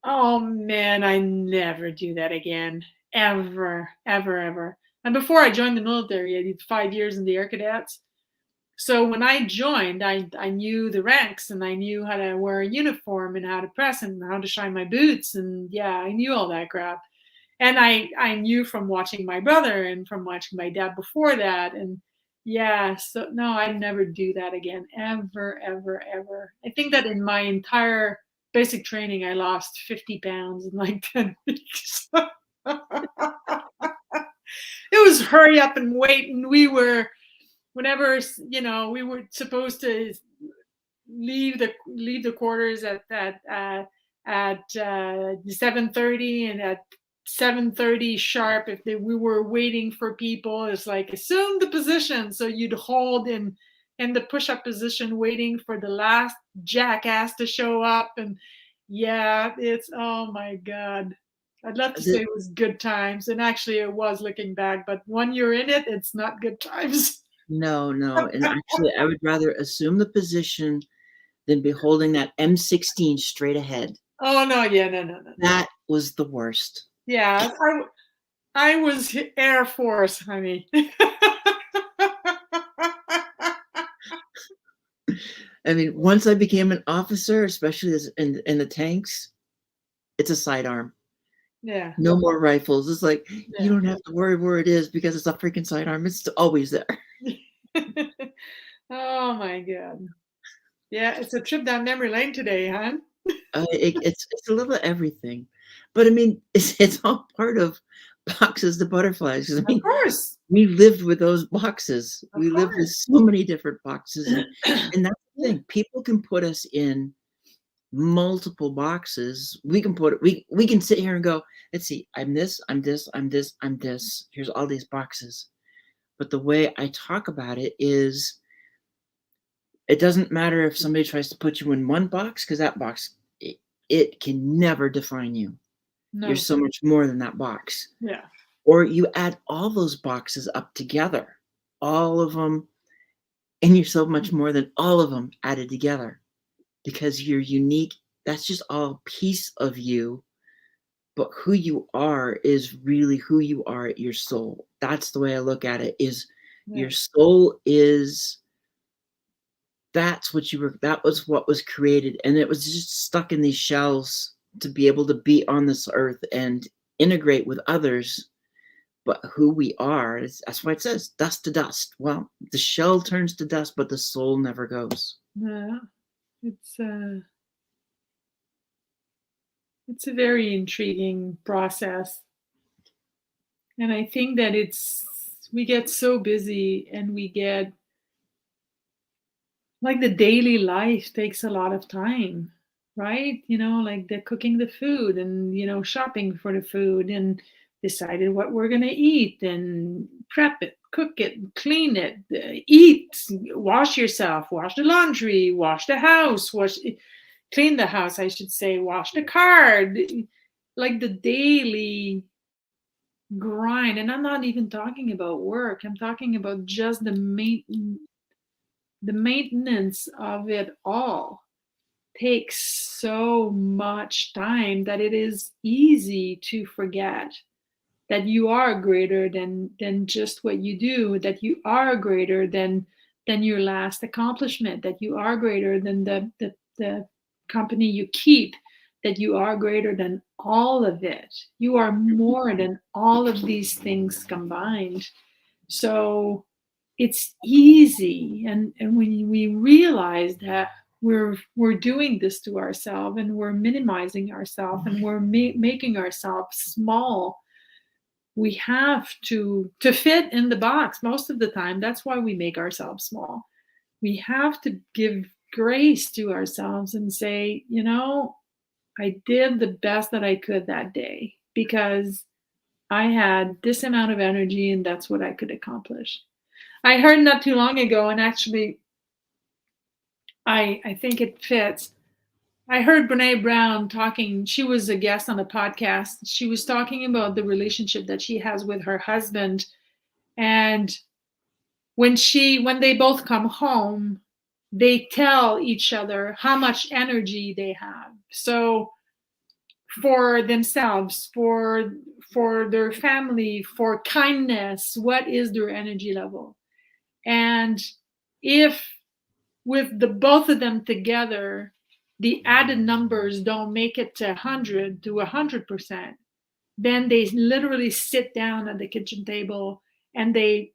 Oh man, I never do that again. Ever, ever, ever. And before I joined the military, I did 5 years in the Air Cadets. So when I joined, I knew the ranks and I knew how to wear a uniform and how to press and how to shine my boots. And yeah, I knew all that crap. And I knew from watching my brother and from watching my dad before that. And yeah, so no, I'd never do that again. Ever, ever, ever. I think that in my entire basic training, I lost 50 pounds in like 10 weeks. It was hurry up and wait. And we were, whenever, we were supposed to leave the quarters at 7:30, and at 7:30 sharp, if we were waiting for people, it's like assume the position, so you'd hold in the push-up position waiting for the last jackass to show up. And yeah, it's oh my god, I'd love to say the it was good times, and actually it was looking back, but when you're in it, it's not good times. no, and actually, I would rather assume the position than be holding that M16 straight ahead. Oh no, yeah, no, no, no, no. That was the worst. Yeah, I was Air Force, honey. I mean, once I became an officer, especially as in the tanks, it's a sidearm. Yeah, No more rifles. It's like you yeah. don't have to worry where it is because it's a freaking sidearm. It's always there. Oh my god. Yeah, it's a trip down memory lane today, huh? It's a little of everything, but I mean, it's all part of boxes to butterflies. 'Cause I Of mean, course, we lived with those boxes. of We lived with course. so many different boxes, and that's the Yeah, thing. People can put us in multiple boxes. We can put it. We can sit here and go. Let's see. I'm this. I'm this. I'm this. I'm this. Here's all these boxes. But the way I talk about it is, it doesn't matter if somebody tries to put you in one box because that box it can never define you. You're no, so much more than that box. yeah, Or you add all those boxes up together, all of them, and you're so much more than all of them added together because you're unique. That's just all a piece of you, but who you are is really who you are at your soul. That's the way I look at it, is yeah, your soul is that's what you were, that was what was created, and it was just stuck in these shells to be able to be on this earth and integrate with others. But who we are is, that's why it says dust to dust. Well, the shell turns to dust, but the soul never goes. yeah. It's a very intriguing process, and I think that it's we get so busy, and we get like the daily life takes a lot of time. right? Like the cooking the food and, shopping for the food and decided what we're going to eat and prep it, cook it, clean it, eat, wash yourself, wash the laundry, wash the house, clean the house, I should say, wash the car, like the daily grind. And I'm not even talking about work. I'm talking about just the maintenance of it all takes so much time that it is easy to forget that you are greater than just what you do, that you are greater than your last accomplishment, that you are greater than the company you keep, that you are greater than all of it. You are more than all of these things combined. So it's easy, and when we realize that we're doing this to ourselves and we're minimizing ourselves and we're making ourselves small, we have to fit in the box most of the time. That's why we make ourselves small. We have to give grace to ourselves and say, I did the best that I could that day because I had this amount of energy and that's what I could accomplish. I heard not too long ago, and actually, I think it fits. I heard Brene Brown talking. She was a guest on a podcast. She was talking about the relationship that she has with her husband, and when they both come home, they tell each other how much energy they have. So for themselves, for their family, for kindness, what is their energy level? And if with the both of them together, the added numbers don't make it to 100 to 100%, then they literally sit down at the kitchen table and they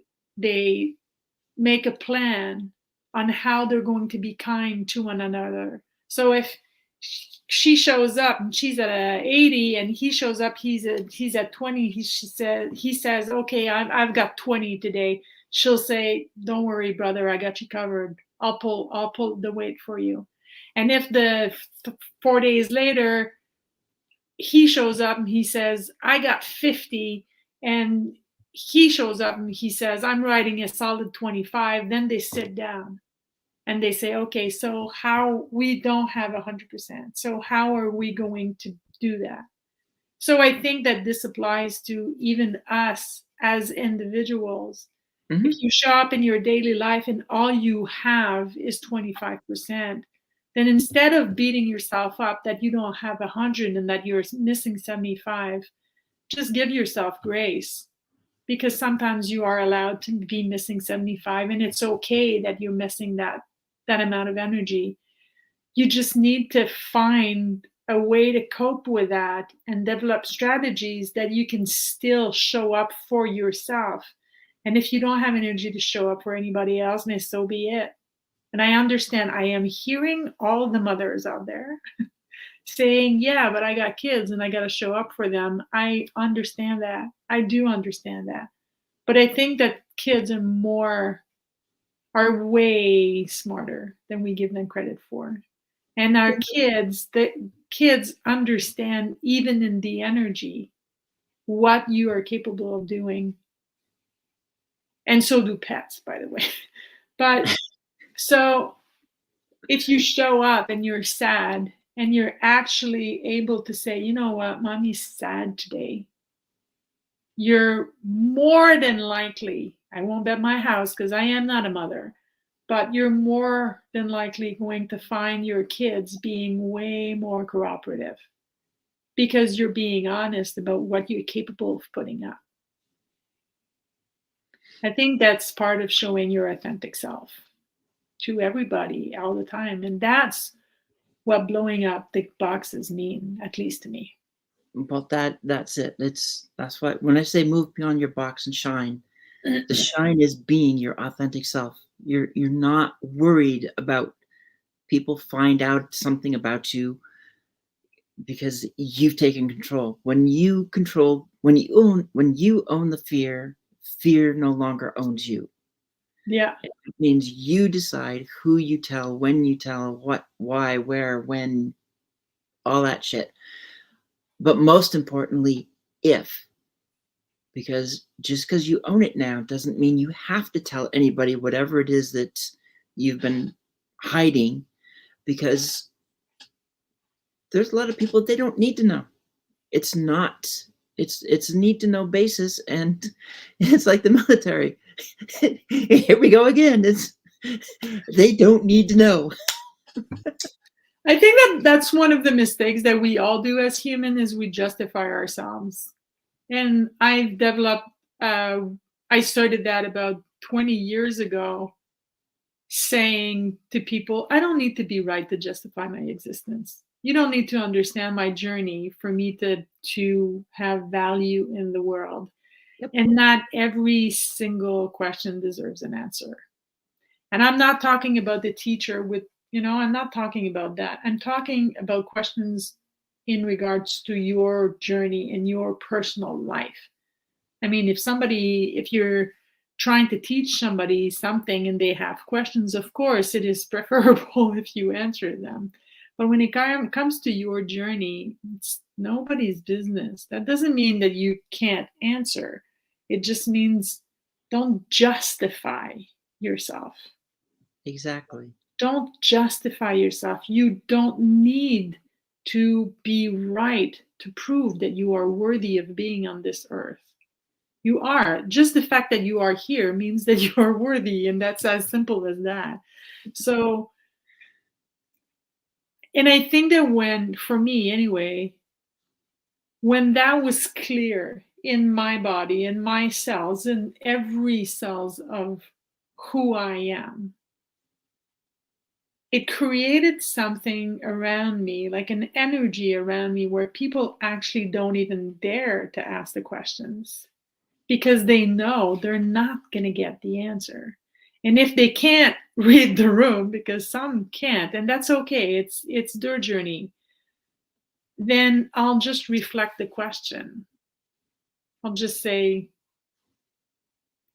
make a plan on how they're going to be kind to one another. So if she shows up and she's at a 80 and he shows up, he's at 20, he says, okay, I've got 20 today. She'll say, don't worry, brother, I got you covered. I'll pull the weight for you. And if the 4 days later he shows up and he says, I got 50, and he shows up and he says, I'm riding a solid 25, then they sit down and they say, okay, so how we don't have 100%. So how are we going to do that? So I think that this applies to even us as individuals. Mm-hmm. If you show up in your daily life and all you have is 25%, then instead of beating yourself up that you don't have 100 and that you're missing 75, just give yourself grace, because sometimes you are allowed to be missing 75 and it's okay that you're missing that amount of energy. You just need to find a way to cope with that and develop strategies that you can still show up for yourself. And if you don't have energy to show up for anybody else, then so be it. And I understand, I am hearing all the mothers out there saying, yeah, but I got kids and I got to show up for them. I understand that. I do understand that. But I think that kids are way smarter than we give them credit for. And the kids understand, even in the energy, what you are capable of doing. And so do pets, by the way. But so if you show up and you're sad and you're actually able to say, you know what, mommy's sad today, you're more than likely, I won't bet my house because I am not a mother, but you're more than likely going to find your kids being way more cooperative because you're being honest about what you're capable of putting up. I think that's part of showing your authentic self to everybody all the time. And that's what blowing up the boxes mean, at least to me. Well, that's it. That's what when I say move beyond your box and shine, the shine is being your authentic self. You're not worried about people find out something about you because you've taken control. When you own the fear, fear no longer owns you. Yeah. It means you decide who you tell, when you tell, what, why, where, when, all that shit. But most importantly, if, because just because you own it now doesn't mean you have to tell anybody whatever it is that you've been hiding, because there's a lot of people, they don't need to know. It's not, it's a need to know basis, and it's like the military. Here we go again. It's, they don't need to know. I think that that's one of the mistakes that we all do as human is we justify ourselves. And I've developed, I started that about 20 years ago, saying to people, I don't need to be right to justify my existence. You don't need to understand my journey for me to have value in the world. Yep. And not every single question deserves an answer. And I'm not talking about the teacher with, I'm not talking about that. I'm talking about questions in regards to your journey in your personal life. I mean, if you're trying to teach somebody something and they have questions, of course, it is preferable if you answer them. But when it comes to your journey, it's nobody's business. That doesn't mean that you can't answer. It just means don't justify yourself. Exactly. Don't justify yourself. You don't need to be right to prove that you are worthy of being on this earth. You are. Just the fact that you are here means that you are worthy, and that's as simple as that. So, and I think that for me anyway, when that was clear in my body, in my cells, in every cells of who I am, it created something around me, like an energy around me where people actually don't even dare to ask the questions because they know they're not going to get the answer. And if they can't read the room, because some can't, and that's okay, it's their journey, then I'll just reflect the question. I'll just say,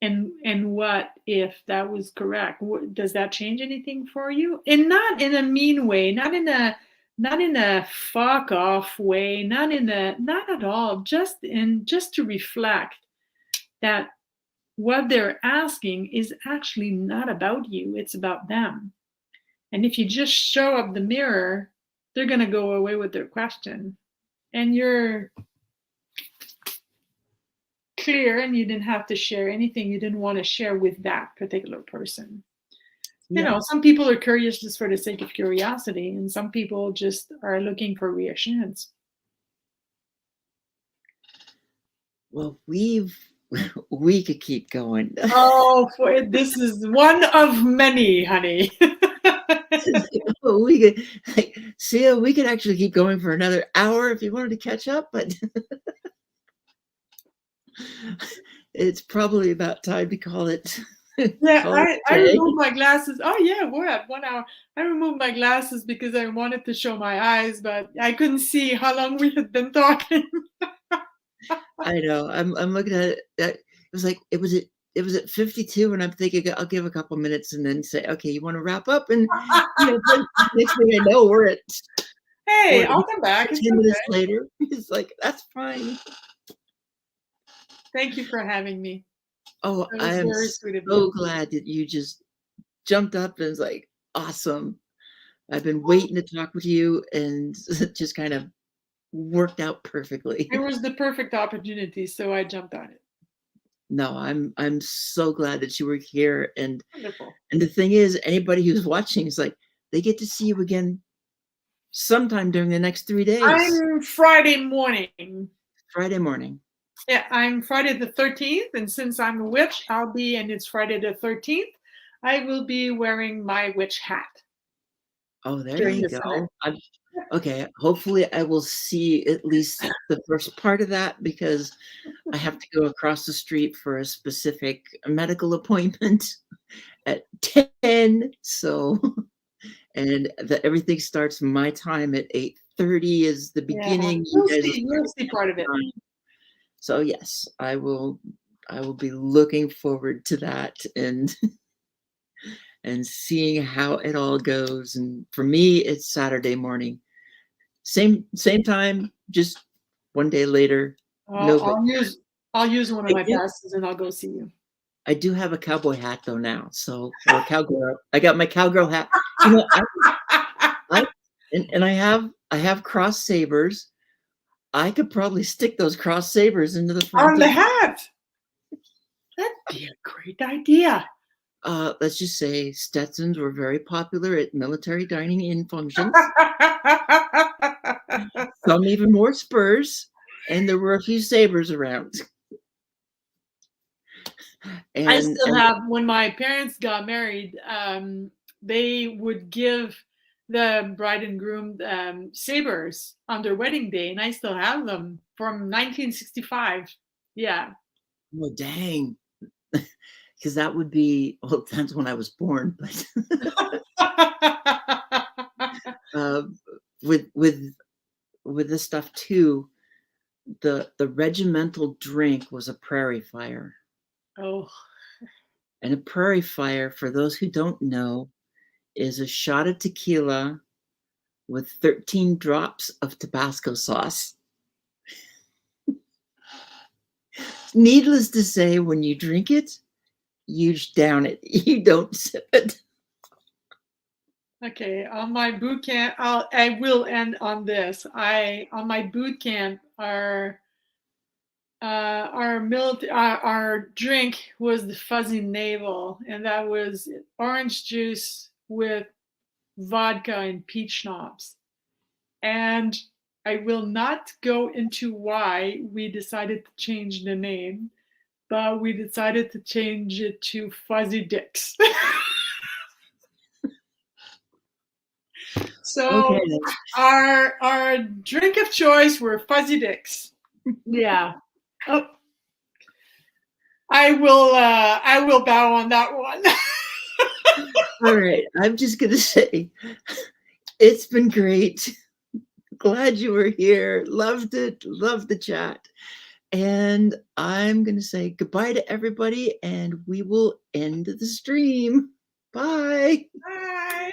and what if that was correct? Does that change anything for you? And not in a mean way, not in a fuck off way, not at all, just to reflect that what they're asking is actually not about you, it's about them. And if you just show up the mirror, they're going to go away with their question, and you're clear, and you didn't have to share anything you didn't want to share with that particular person. Some people are curious just for the sake of curiosity, and some people just are looking for reassurance. Well, we could keep going. Oh, this is one of many, honey. We could, like, Sia, we could actually keep going for another hour if you wanted to catch up, but it's probably about time to call it. Yeah, call it I a day. removed my glasses. Oh yeah, we're at 1 hour. I removed my glasses because I wanted to show my eyes, but I couldn't see how long we had been talking. I know. I'm looking at it. It was like it was at 52, and I'm thinking I'll give a couple minutes and then say, okay, you want to wrap up? And then next thing I know, we're at Hey, I'll come back. It's 10 minutes okay. later. It's like, that's fine. Thank you for having me. Oh, That I was am very sweet of so you. glad that you just jumped up and was like, awesome. I've been waiting to talk with you, and it just kind of worked out perfectly. It was the perfect opportunity, so I jumped on it. No, I'm so glad that you were here, and Wonderful. the thing is, anybody who's watching is like, they get to see you again sometime during the next 3 days. I'm Friday morning. Friday morning. Yeah, I'm Friday the 13th, and since I'm a witch, and it's Friday the 13th, I will be wearing my witch hat Oh, there during you the go. Sunday. Okay, hopefully I will see at least the first part of that, because I have to go across the street for a specific medical appointment at 10. So, and everything starts my time at 8:30 is the Yeah, beginning. You guys will you'll start see at part of it. 9. So yes, I will be looking forward to that, and and seeing how it all goes. And for me, it's Saturday morning. Same time, just one day later. I'll, No, but I'll use I'll use one of I my do passes and I'll go see you. I do have a cowboy hat though now, so or a cowgirl. I got my cowgirl hat. You know, I and I have cross sabers. I could probably stick those cross sabers into the On front the of hat. That'd be a great idea. let's just say Stetsons were very popular at military dining in functions. Some even wore spurs, and there were a few sabers around. I And still have, when my parents got married, they would give the bride and groom sabers on their wedding day, and I still have them from 1965. Yeah. oh dang, because that would be well, that's when I was born, but uh, with this stuff too, the regimental drink was a prairie fire. Oh, And a prairie fire, for those who don't know, is a shot of tequila with 13 drops of Tabasco sauce. Needless to say, when you drink it, you down it. You don't sip it. okay. On my boot camp, I will end on this. On my boot camp, our drink was the fuzzy navel, and that was orange juice with vodka and peach schnapps. And I will not go into why we decided to change the name, but we decided to change it to Fuzzy Dicks. So Okay. our drink of choice were Fuzzy Dicks. Yeah. Oh, I will bow on that one. All right. I'm just going to say it's been great. Glad you were here. Loved it. Loved the chat. And I'm going to say goodbye to everybody, and we will end the stream. Bye. Bye.